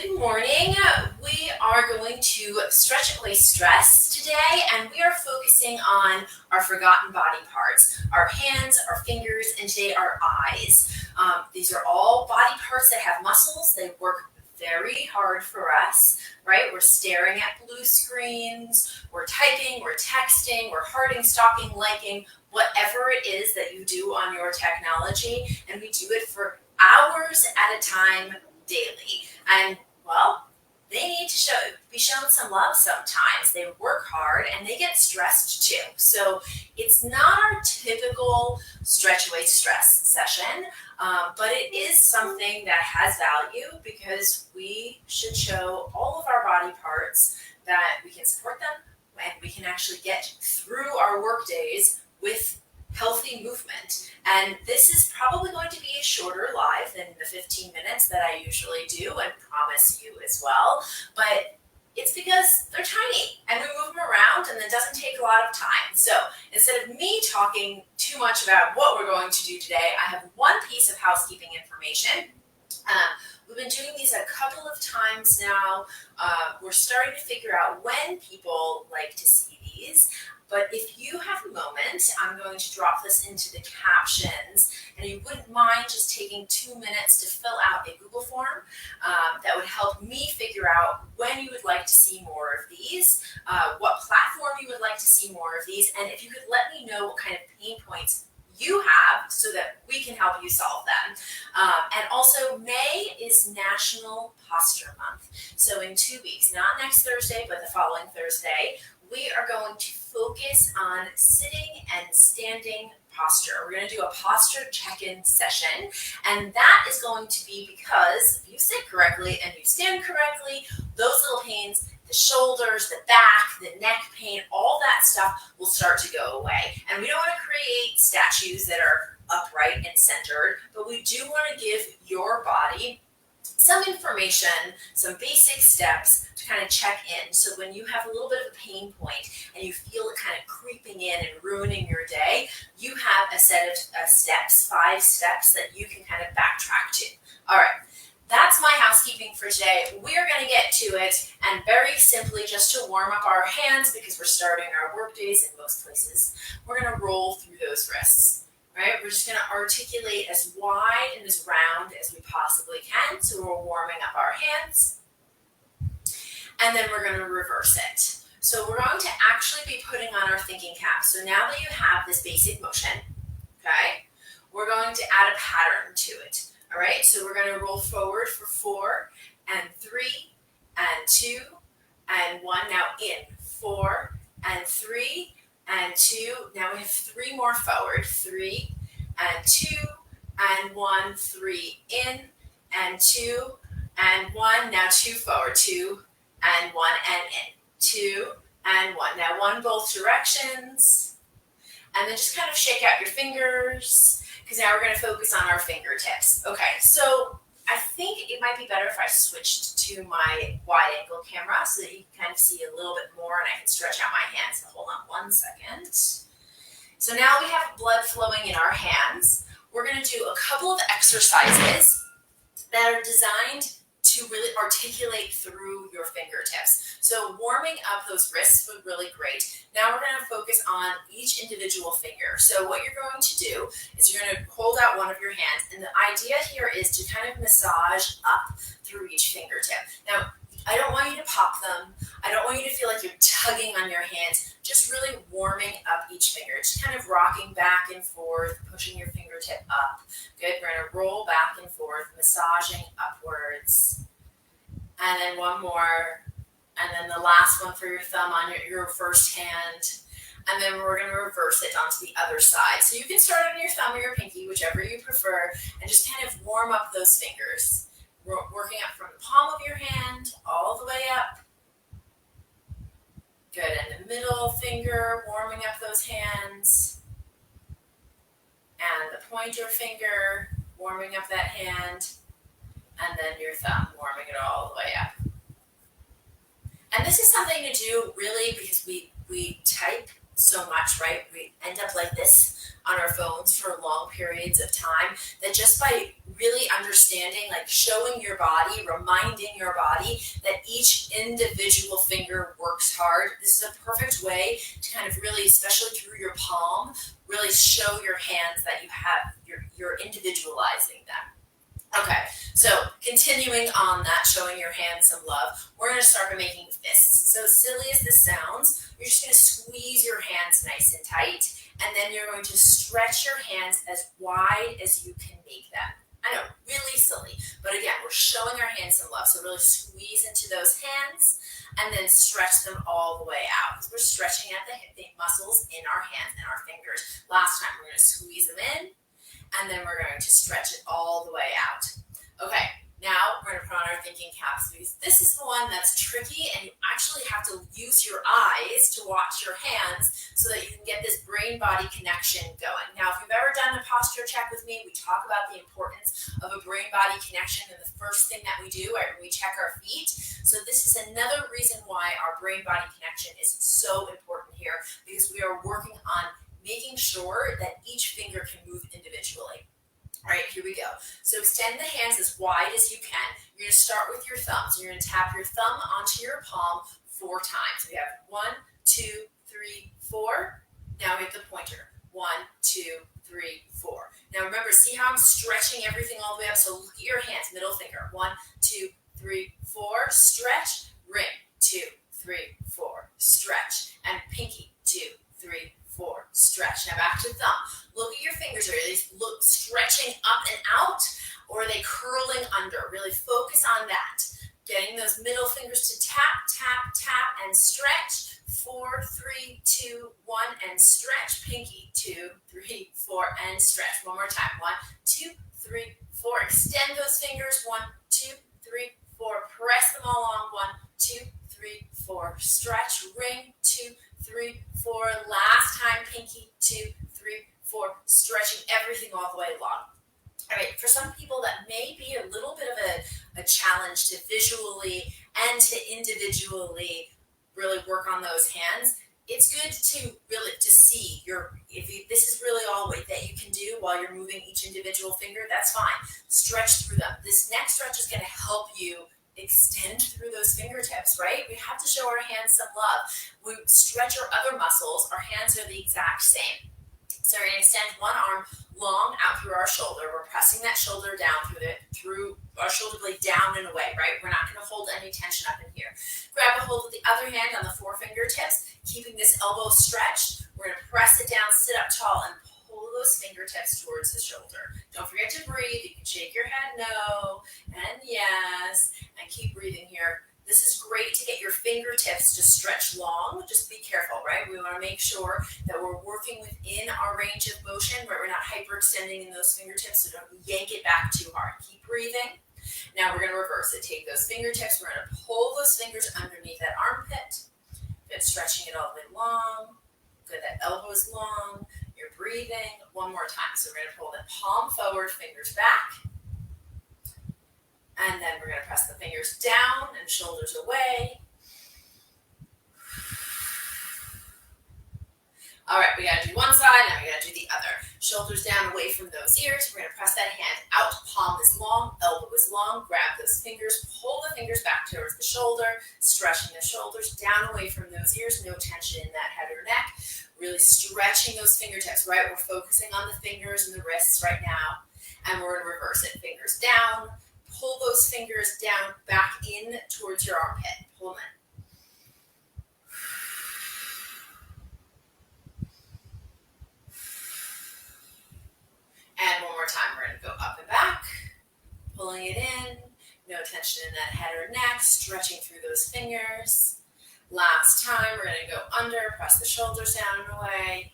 Good morning. We are going to stretch away stress today, and we are focusing on our forgotten body parts, our hands, our fingers, and today our eyes. These are all body parts that have muscles. They work very hard for us, right? We're staring at blue screens, we're typing, we're texting, we're hearting, stalking, liking, whatever it is that you do on your technology, and we do it for hours at a time daily. And well, they need to be shown some love sometimes. They work hard and they get stressed too. So it's not our typical stretch away stress session, but it is something that has value because we should show all of our body parts that we can support them and we can actually get through our work days with healthy movement. And this is probably going to be a shorter live than the 15 minutes that I usually do and promise you as well. But it's because they're tiny and we move them around and it doesn't take a lot of time. So instead of me talking too much about what we're going to do today, I have one piece of housekeeping information. We've been doing these a couple of times now. We're starting to figure out when people like to see these. But if you have a moment, I'm going to drop this into the captions, and you wouldn't mind just taking 2 minutes to fill out a Google form that would help me figure out when you would like to see more of these, what platform you would like to see more of these, and if you could let me know what kind of pain points you have so that we can help you solve them. And also, May is National Posture Month. So in 2 weeks, not next Thursday, but the following Thursday, we are going to focus on sitting and standing posture. We're going to do a posture check-in session, and that is going to be because if you sit correctly and you stand correctly, those little pains, the shoulders, the back, the neck pain, all that stuff will start to go away. And we don't want to create statues that are upright and centered, but we do want to give your body some information, some basic steps to kind of check in. So when you have a little bit of a pain point and you feel it kind of creeping in and ruining your day, you have a set of steps, 5 steps that you can kind of backtrack to. All right, that's my housekeeping for today. We're going to get to it, and very simply, just to warm up our hands because we're starting our work days in most places, we're going to roll through those wrists. Right, we're just going to articulate as wide and as round as we possibly can. So we're warming up our hands. And then we're going to reverse it. So we're going to actually be putting on our thinking cap. So now that you have this basic motion, okay, we're going to add a pattern to it. All right, so we're going to roll forward for 4 and 3 and 2 and 1. Now in 4 and 3 and 2. Now we have 3 more forward. 3 and 2 and 1. 3 in and 2 and 1. Now 2 forward. 2 and 1 and in. 2 and 1. Now 1 both directions. And then just kind of shake out your fingers because now we're going to focus on our fingertips. Okay, so I think it might be better if I switched to my wide angle camera so that you can kind of see a little bit more and I can stretch out my hands. So hold on 1 second. So now we have blood flowing in our hands. We're going to do a couple of exercises that are designed to really articulate through your fingertips. So warming up those wrists was really great. Now we're going to focus on each individual finger. So what you're going to do is you're going to hold out one of your hands, and the idea here is to kind of massage up through each fingertip. Now, I don't want you to pop them. I don't want you to feel like you're tugging on your hands, just really warming up each finger. Just kind of rocking back and forth, pushing your fingertip up. Good, we're going to roll back and forth, massaging upwards. And then one more. And then the last one for your thumb on your first hand. And then we're going to reverse it onto the other side. So you can start on your thumb or your pinky, whichever you prefer, and just kind of warm up those fingers. Working up from the palm of your hand all the way up. Good, and the middle finger, warming up those hands. And the pointer finger, warming up that hand. And then your thumb, warming it all the way up. And this is something to do really because we type so much, right? We end up like this on our phones for long periods of time that just by really understanding, like showing your body, reminding your body that each individual finger works hard. This is a perfect way to kind of really, especially through your palm, really show your hands that you're individualizing them. Okay, so continuing on that, showing your hands some love, we're going to start by making fists. So silly as this sounds, you're just going to squeeze your hands nice and tight, and then you're going to stretch your hands as wide as you can make them. I know, really silly, but again, we're showing our hands some love, so really squeeze into those hands, and then stretch them all the way out, because we're stretching at the hip muscles in our hands and our fingers. Last time, we're going to squeeze them in, and then we're going to stretch it all the way out. Okay, now we're going to put on our thinking caps, because this is the one that's tricky, and you actually have to use your eyes to watch your hands so that you can get this brain-body connection going. Now, if you've ever done a posture check with me, we talk about the importance of a brain-body connection in the first thing that we do, right, when we check our feet. So this is another reason why our brain-body connection is so important here, because we are working on making sure that each finger can move individually. All right, here we go. So extend the hands as wide as you can. You're going to start with your thumbs. You're going to tap your thumb onto your palm 4 times. We have 1, 2, 3, 4. Now we have the pointer. 1, 2, 3, 4. Now remember, see how I'm stretching everything all the way up? So look at your hands, middle finger. 1, 2, 3, 4. Stretch, ring. 2, 3, 4. Stretch. And pinky. 2, 3, 4. Stretch. Now back to thumb. Look at your fingers. Are they stretching up and out, or are they curling under? Really focus on that. Getting those middle fingers to tap, tap, tap, and stretch. 4, 3, 2, 1, and stretch. Pinky. 2, 3, 4, and stretch. One more time. 1, 2, 3, 4. Extend those fingers. 1, 2, 3, 4. Press them all along. 1, 2, 3, 4. Stretch. Ring. 2, 3, 4. Last time. Pinky. 2, 3, 4. Stretching everything all the way along. All right, for some people that may be a little bit of a challenge to visually and to individually really work on those hands. It's good to really to see this is really all that you can do while you're moving each individual finger. That's fine. Stretch through them. This next stretch is going to help you extend through those fingertips, right? We have to show our hands some love. We stretch our other muscles. Our hands are the exact same. So we're going to extend one arm long out through our shoulder. We're pressing that shoulder down through our shoulder blade down and away, right? We're not going to hold any tension up in here. Grab a hold of the other hand on the 4 fingertips, keeping this elbow stretched. We're going to press it down, sit up tall, and pull those fingertips towards the shoulder. Don't forget to breathe. You can shake your head no and yes, and keep breathing here. This is great to get your fingertips to stretch long. Just be careful, right? We want to make sure that we're working within our range of motion where we're not hyperextending in those fingertips, so don't yank it back too hard. Keep breathing. Now we're going to reverse it. Take those fingertips. We're going to pull those fingers underneath that armpit. Good, stretching it all the way long. Good, that elbow is long. You're breathing. One more time. So we're going to pull the palm forward, fingers back. And then we're going to press the fingers down and shoulders away. All right, we got to do one side, now we got to do the other. Shoulders down away from those ears. We're going to press that hand out. Palm is long, elbow is long. Grab those fingers, pull the fingers back towards the shoulder, stretching the shoulders down away from those ears. No tension in that head or neck. Really stretching those fingertips, right? We're focusing on the fingers and the wrists right now. And we're going to reverse it. Fingers down. Pull those fingers down, back in towards your armpit. Pull them in. And one more time, we're going to go up and back. Pulling it in. No tension in that head or neck. Stretching through those fingers. Last time, we're going to go under. Press the shoulders down and away.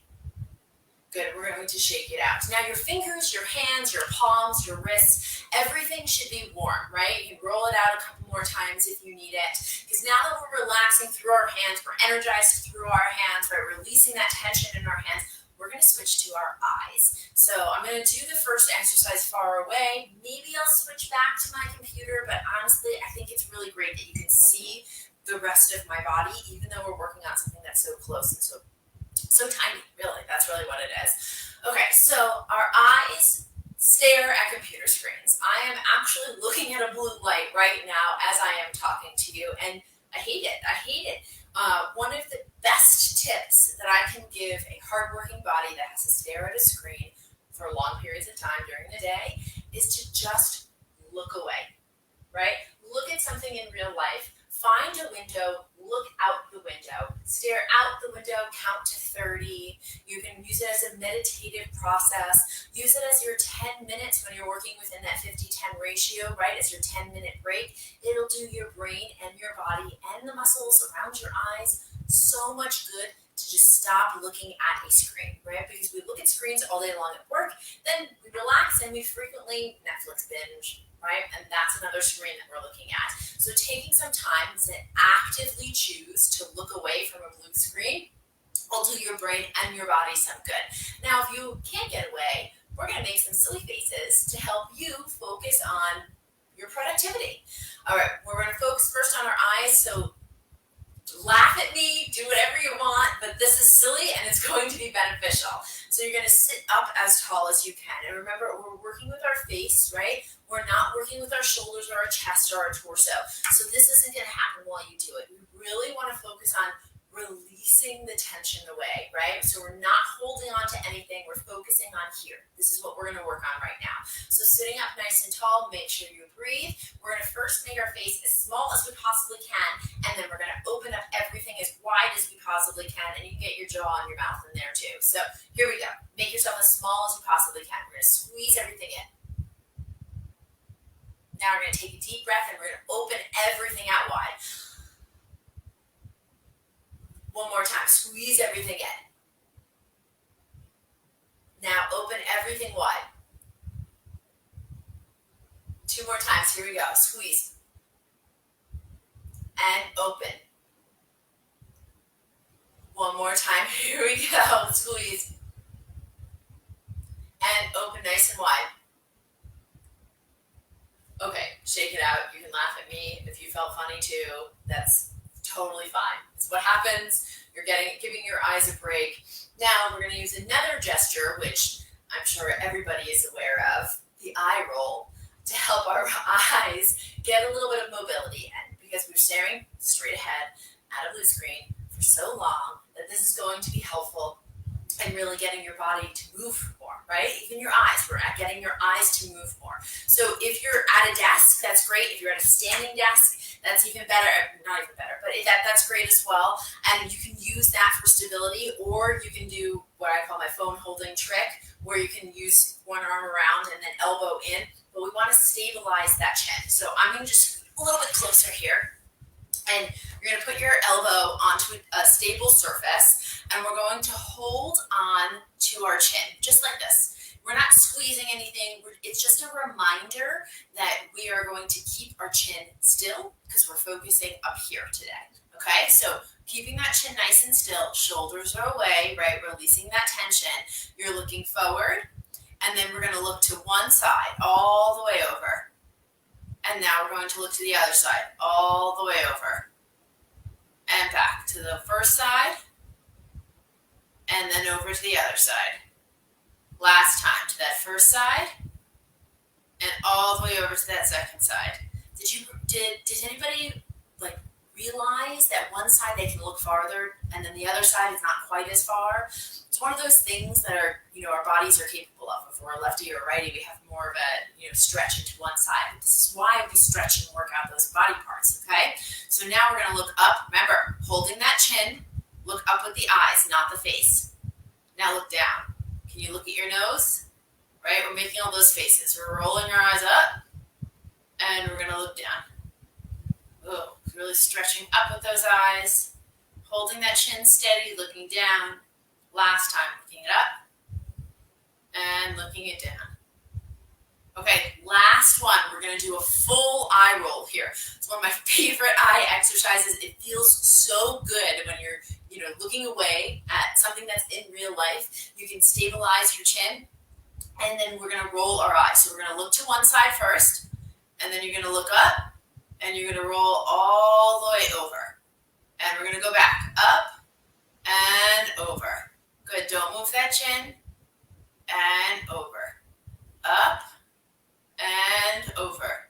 Good, we're going to shake it out. Now your fingers, your hands, your palms, your wrists, everything should be warm, right? You can roll it out a couple more times if you need it. Because now that we're relaxing through our hands, we're energized through our hands, right? Releasing that tension in our hands, we're going to switch to our eyes. So I'm going to do the first exercise far away. Maybe I'll switch back to my computer, but honestly, I think it's really great that you can see the rest of my body, even though we're working on something that's so close and so tiny, really. That's really what it is. Okay, so our eyes stare at computer screens. actually looking at a blue light right now as I am talking to you, and I hate it. I hate it. One of the best tips that I can give a hardworking body that has to stare at a screen for long periods of time during the day is to just look away, right? Look at something in real life, find a window, look out the window, stare out the window, count to 30. You can use it as a meditative process. Use it as your 10 minutes when you're working within that 50-10 ratio, right? As your 10-minute break. It'll do your brain and your body and the muscles around your eyes so much good to just stop looking at a screen, right? Because we look at screens all day long at work, then we relax and we frequently Netflix binge, right? And that's another screen that we're looking at. So taking some time to actively choose to look away from a blue screen will do your brain and your body some good. Now, if you can't get away, we're going to make some silly faces to help you focus on your productivity. All right, we're going to focus first on our eyes. So laugh at me, do whatever you want, but this is silly and it's going to be beneficial. So you're going to sit up as tall as you can. And remember, we're working with our face, right? We're not working with our shoulders or our chest or our torso. So this isn't going to happen while you do it. We really want to focus on releasing the tension away, right? So we're not holding on to anything. We're focusing on here. This is what we're going to work on right now. So sitting up nice and tall, make sure you breathe. We're going to first make our face as small as we possibly can, and then we're going to open up everything as wide as we possibly can, and you can get your jaw and your mouth in there too. So here we go. Make yourself as small as you possibly can. We're going to squeeze everything in. Now we're going to take a deep breath, and we're going to open everything out wide. One more time, squeeze everything in. Now open everything wide. Two more times, here we go, squeeze. And open. One more time, here we go, squeeze. And open nice and wide. Okay, shake it out. You can laugh at me if you felt funny too. That's totally fine. It's what happens. You're giving your eyes a break. Now we're going to use another gesture, which I'm sure everybody is aware of, the eye roll, to help our eyes get a little bit of mobility in, because we're staring straight ahead at a blue screen for so long that this is going to be helpful in really getting your body to move more, right? Even your eyes, we're getting your eyes to move more. So if you're at a desk, that's great. If you're at a standing desk, that's even better, not even better, but that's great as well. And you can use that for stability, or you can do what I call my phone holding trick, where you can use one arm around and then elbow in, but we want to stabilize that chin. So I'm going to just scoot a little bit closer here, and you're going to put your elbow onto a stable surface, and we're going to hold on to our chin, just like this. We're not squeezing anything. It's just a reminder that we are going to keep our chin still because we're focusing up here today. Okay, so keeping that chin nice and still, shoulders are away, right? Releasing that tension. You're looking forward, and then we're going to look to one side all the way over. And now we're going to look to the other side all the way over. And back to the first side, and then over to the other side. Last time to that first side, and all the way over to that second side. Did anybody realize that one side they can look farther, and then the other side is not quite as far? It's one of those things that our bodies are capable of. If we're a lefty or a righty, we have more of a stretch into one side. This is why we stretch and work out those body parts. Okay, so now we're going to look up. Remember, holding that chin, look up with the eyes, not the face. Now look down. Can you look at your nose? Right? We're making all those faces. We're rolling our eyes up, and we're going to look down. Oh, really stretching up with those eyes, holding that chin steady, looking down. Last time, looking it up, and looking it down. Okay, last one. We're going to do a full eye roll here. It's one of my favorite eye exercises. It feels so good when you're looking away at something that's in real life. You can stabilize your chin, and then we're going to roll our eyes. So we're going to look to one side first, and then you're going to look up, and you're going to roll all the way over. And we're going to go back up and over. Good. Don't move that chin. And over. Up and over.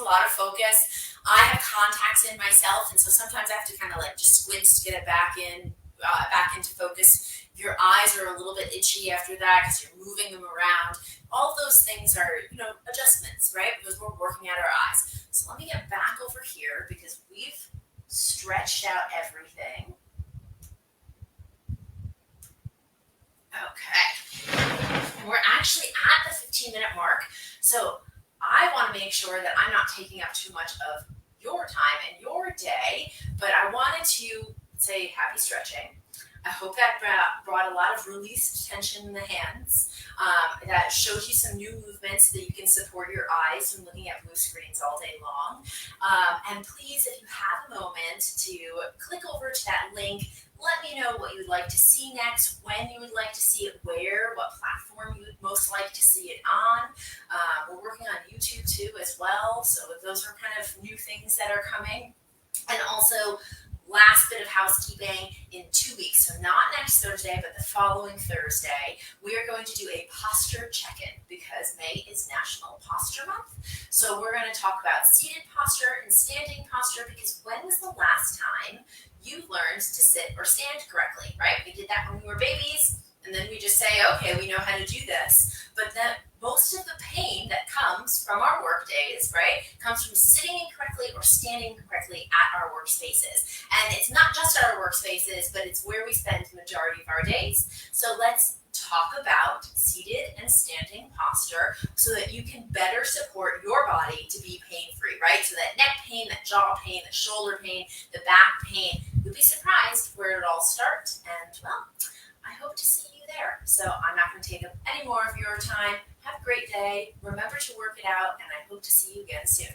lot of focus. I have contacts in myself, and so sometimes I have to kind of like just squint to get it back into focus. Your eyes are a little bit itchy after that because you're moving them around. All of those things are, adjustments, right? Because we're working at our eyes. So let me get back over here because we've stretched out everything. Okay. And we're actually at the 15-minute mark. So I want to make sure that I'm not taking up too much of your time and your day, but I wanted to say happy stretching. I hope that brought a lot of released tension in the hands. That showed you some new movements so that you can support your eyes from looking at blue screens all day long. And please, if you have a moment to click over to that link, let me know what you would like to see next, when you would like to see it, where, what platform you would most like to see it on. We're working on YouTube too as well, so those are kind of new things that are coming. And also, last bit of housekeeping, in 2 weeks, so not next Thursday, but the following Thursday, we are going to do a posture check-in because May is National Posture Month. So we're going to talk about seated posture and standing posture because when was the last time you learned to sit or stand correctly, right? We did that when we were babies, and then we just say, okay, we know how to do this. But then most of the pain that comes from our work days, right, comes from sitting incorrectly or standing correctly at our workspaces. And it's not just our workspaces, but it's where we spend the majority of our days. So let's talk about seated and standing posture so that you can better support your body to be pain-free, right? So that neck pain, that jaw pain, the shoulder pain, the back pain, you'll be surprised where it all starts. And, well, I hope to see you there. So I'm not going to take up any more of your time. Have a great day. Remember to work it out, and I hope to see you again soon.